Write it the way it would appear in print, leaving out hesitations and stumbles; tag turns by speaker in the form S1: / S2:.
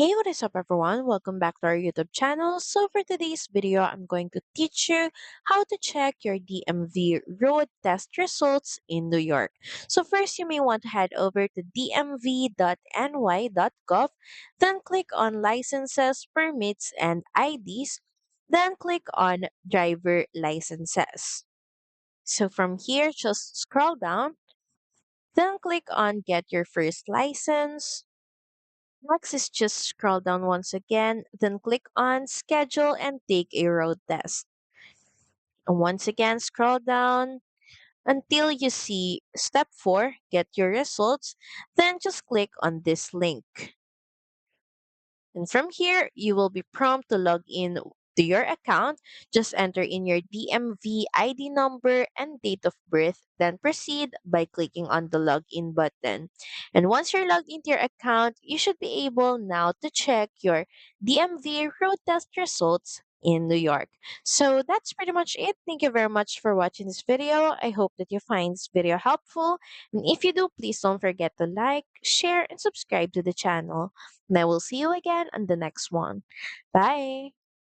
S1: Hey, what is up, everyone? Welcome back to our YouTube channel. So, for today's video, I'm going to teach you how to check your DMV road test results in New York. So, first, you may want to head over to dmv.ny.gov, then click on Licenses, Permits, and IDs, then click on Driver Licenses. So, from here, just scroll down, then click on Get Your First License. Next is just scroll down once again, then click on schedule and take a road test. And once again, scroll down until you see step 4, get your results. Then just click on this link. And from here, you will be prompted to log in to your account. Just enter in your DMV ID number and date of birth, then proceed by clicking on the login button. And once you're logged into your account, you should be able now to check your DMV road test results in New York. So that's pretty much it. Thank you very much for watching this video. I hope that you find this video helpful. And if you do, please don't forget to like, share, and subscribe to the channel. And I will see you again on the next one. Bye.